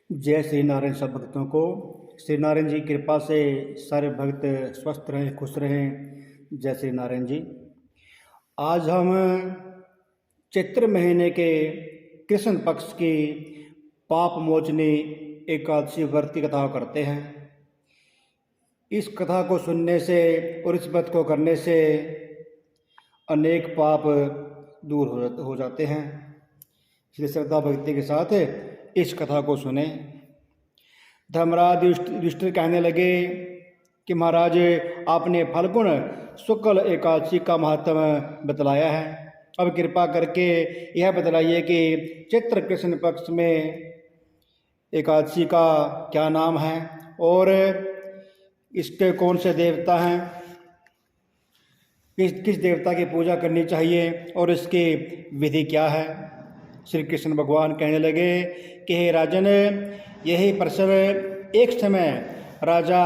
जय श्री नारायण सब भक्तों को। श्री नारायण जी की कृपा से सारे भक्त स्वस्थ रहें, खुश रहें। जय श्री नारायण जी। आज हम चैत्र महीने के कृष्ण पक्ष की पाप मोचनी एकादशी व्रत की कथा करते हैं। इस कथा को सुनने से और इस व्रत को करने से अनेक पाप दूर हो जाते हैं। इसलिए श्रद्धा भक्ति के साथ इस कथा को सुने। धर्मराज युधिष्ठिर कहने लगे कि महाराज, आपने फाल्गुन शुक्ल एकादशी का महत्व बतलाया है, अब कृपा करके यह बतलाइए कि चैत्र कृष्ण पक्ष में एकादशी का क्या नाम है और इसके कौन से देवता हैं, किस देवता की पूजा करनी चाहिए और इसकी विधि क्या है। श्री कृष्ण भगवान कहने लगे कि हे राजन, यही प्रश्न एक समय राजा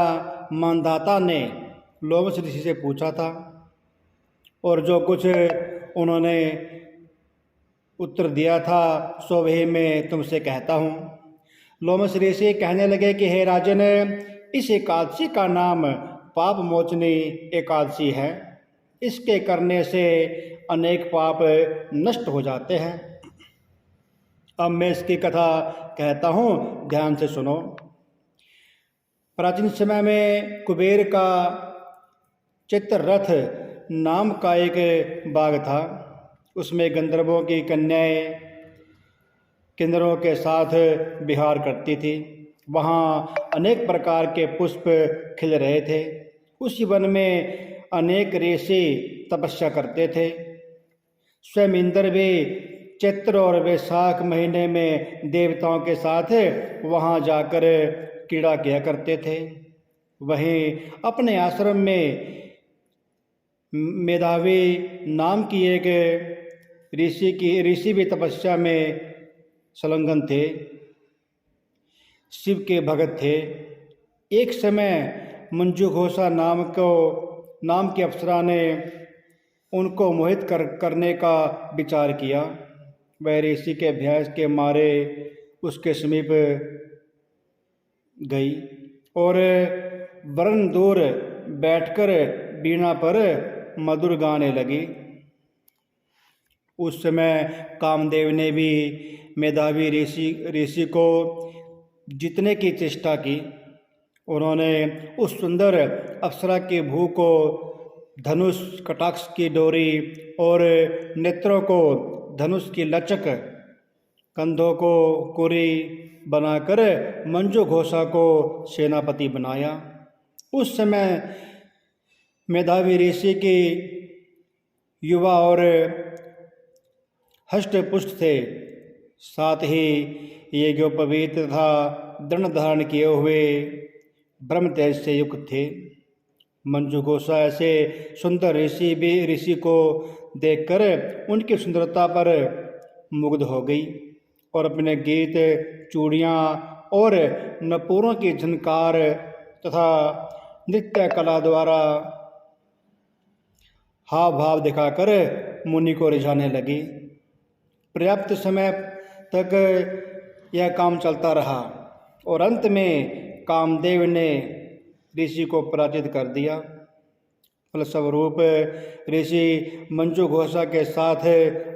मानधाता ने लोमश ऋषि से पूछा था और जो कुछ उन्होंने उत्तर दिया था सो वही मैं तुमसे कहता हूँ। लोमश ऋषि कहने लगे कि हे राजन, इस एकादशी का नाम पाप मोचनी एकादशी है। इसके करने से अनेक पाप नष्ट हो जाते हैं। अब मैं इसकी कथा कहता हूँ, ध्यान से सुनो। प्राचीन समय में कुबेर का चित्ररथ नाम का एक बाग था। उसमें गंधर्वों की कन्याएं किन्नरों के साथ विहार करती थी। वहाँ अनेक प्रकार के पुष्प खिल रहे थे। उसी वन में अनेक ऋषि तपस्या करते थे। स्वयं इंद्र भी चैत्र और वैशाख महीने में देवताओं के साथ वहाँ जाकर क्रीड़ा किया करते थे। वहीं अपने आश्रम में मेधावी नाम की एक ऋषि भी तपस्या में संलग्न थे, शिव के भगत थे। एक समय मंजूघोषा नाम की अप्सरा ने उनको मोहित करने का विचार किया। वह ऋषि के अभ्यास के मारे उसके समीप गई और वरन दूर बैठकर वीणा पर मधुर गाने लगी। उस समय कामदेव ने भी मेधावी ऋषि को जीतने की चेष्टा की। उन्होंने उस सुंदर अप्सरा के भू को धनुष, कटाक्ष की डोरी और नेत्रों को धनुष की लचक, कंधों को कुरी बनाकर मंजूघोषा को सेनापति बनाया। उस समय मेधावी ऋषि की युवा और हष्ट पुष्ट थे, साथ ही ये जो पवित्र तथा दंड धारण किए हुए ब्रह्म तेज से युक्त थे। मंजूघोषा ऐसे सुंदर ऋषि को देखकर उनकी सुंदरता पर मुग्ध हो गई और अपने गीत, चूड़ियाँ और नपुरों की झनकार तथा नृत्य कला द्वारा हाव भाव दिखाकर मुनि को रिझाने लगी। पर्याप्त समय तक यह काम चलता रहा और अंत में कामदेव ने ऋषि को पराजित कर दिया। फलस्वरूप ऋषि मंजूघोषा के साथ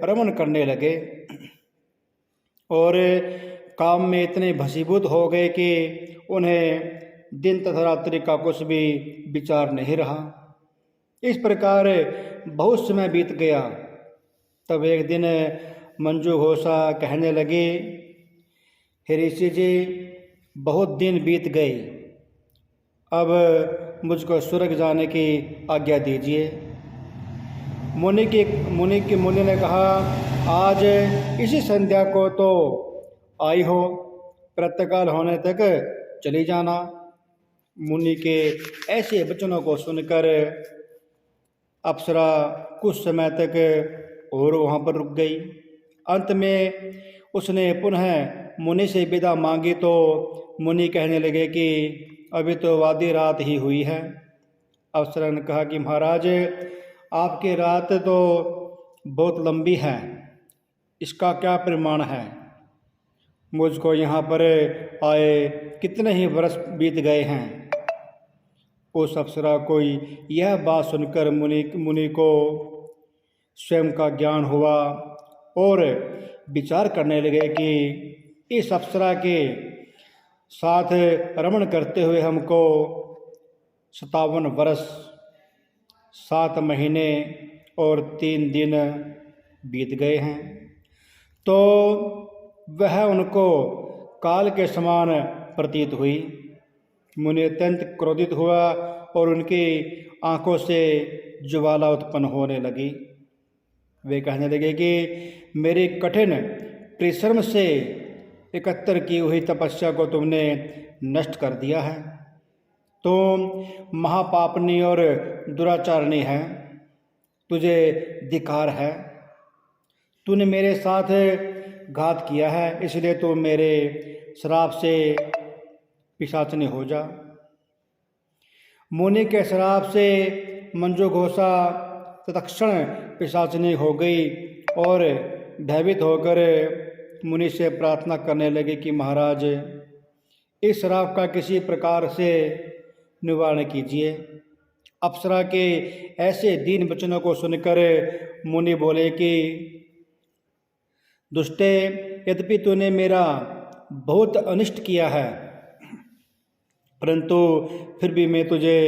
रमन करने लगे और काम में इतने भसीभूत हो गए कि उन्हें दिन तथा रात्रि का कुछ भी विचार नहीं रहा। इस प्रकार बहुत समय बीत गया। तब एक दिन मंजूघोषा कहने लगी, हे ऋषि जी, बहुत दिन बीत गए, अब मुझको स्वर्ग जाने की आज्ञा दीजिए। मुनि ने कहा, आज इसी संध्या को तो आई हो, प्रातःकाल होने तक चली जाना। मुनि के ऐसे वचनों को सुनकर अप्सरा कुछ समय तक और वहाँ पर रुक गई। अंत में उसने पुनः मुनि से विदा मांगी तो मुनि कहने लगे कि अभी तो आधी रात ही हुई है। अप्सरा ने कहा कि महाराज, आपकी रात तो बहुत लंबी है, इसका क्या प्रमाण है। मुझको यहाँ पर आए कितने ही वर्ष बीत गए हैं। उस अप्सरा को यह बात सुनकर मुनि को स्वयं का ज्ञान हुआ और विचार करने लगे कि इस अप्सरा के साथ रमण करते हुए हमको 57 वर्ष 7 महीने और 3 दिन बीत गए हैं। तो वह उनको काल के समान प्रतीत हुई। मुनि अत्यंत क्रोधित हुआ और उनकी आंखों से ज्वाला उत्पन्न होने लगी। वे कहने लगे कि मेरी कठिन परिश्रम से एकत्र की हुई तपस्या को तुमने नष्ट कर दिया है। तुम महापापनी और दुराचारणी है, तुझे धिक्कार है। तूने मेरे साथ घात किया है, इसलिए तू मेरे श्राप से पिशाचनी हो जा। मुनि के श्राप से मंजूघोषा तत्क्षण पिशाचनी हो गई और भयभीत होकर मुनि से प्रार्थना करने लगे कि महाराज, इस श्राप का किसी प्रकार से निवारण कीजिए। अप्सरा के ऐसे दीन वचनों को सुनकर मुनि बोले कि दुष्टे, यद्यपि तूने मेरा बहुत अनिष्ट किया है, परंतु फिर भी मैं तुझे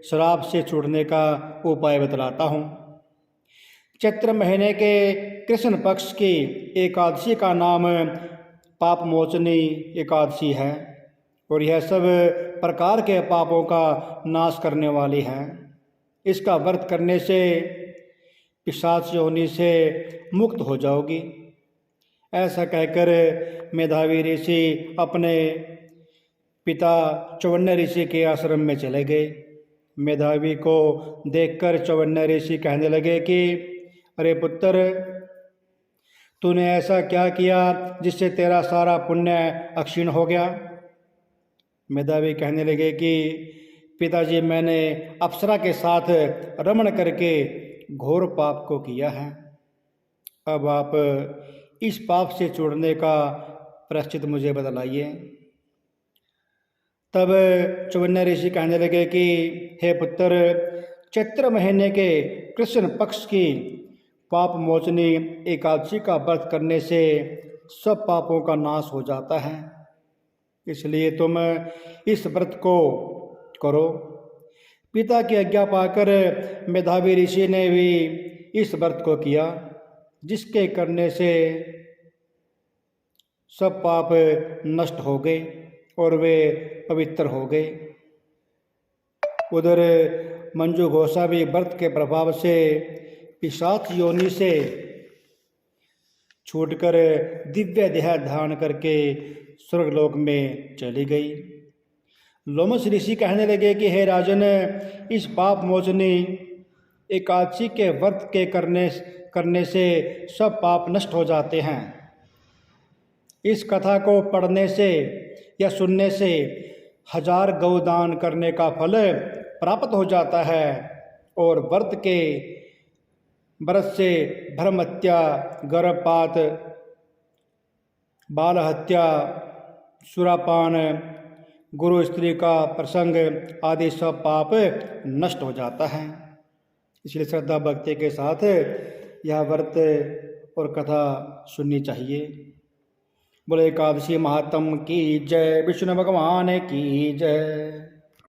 श्राप से छूटने का उपाय बतलाता हूँ। चैत्र महीने के कृष्ण पक्ष की एकादशी का नाम पाप मोचनी एकादशी है और यह सब प्रकार के पापों का नाश करने वाली है। इसका व्रत करने से पिशाच योनि से मुक्त हो जाओगी। ऐसा कहकर मेधावी ऋषि अपने पिता चौवन्य ऋषि के आश्रम में चले गए। मेधावी को देखकर चौवन्य ऋषि कहने लगे कि अरे पुत्र, तूने ऐसा क्या किया जिससे तेरा सारा पुण्य अक्षीण हो गया। मेधावी कहने लगे कि पिताजी, मैंने अप्सरा के साथ रमण करके घोर पाप को किया है। अब आप इस पाप से छूटने का प्रायश्चित मुझे बतलाइए। तब चौवन्य ऋषि कहने लगे कि हे पुत्र, चैत्र महीने के कृष्ण पक्ष की पाप मोचनी एकादशी का व्रत करने से सब पापों का नाश हो जाता है, इसलिए तुम इस व्रत को करो। पिता की आज्ञा पाकर मेधावी ऋषि ने भी इस व्रत को किया, जिसके करने से सब पाप नष्ट हो गए और वे पवित्र हो गए। उधर मंजूघोषा भी व्रत के प्रभाव से पिशाच योनि से छूटकर दिव्य देह धारण करके स्वर्गलोक में चली गई। लोमस ऋषि कहने लगे कि हे राजन, इस पाप मोचनी एकादशी के व्रत के करने से सब पाप नष्ट हो जाते हैं। इस कथा को पढ़ने से या सुनने से 1000 गौदान करने का फल प्राप्त हो जाता है और व्रत से धर्म हत्या, गर्भपात, बाल हत्या, सुरापान, गुरु स्त्री का प्रसंग आदि सब पाप नष्ट हो जाता है। इसलिए श्रद्धा भक्ति के साथ यह व्रत और कथा सुननी चाहिए। बोले एकादशी महात्म की जय, विष्णु भगवान की जय।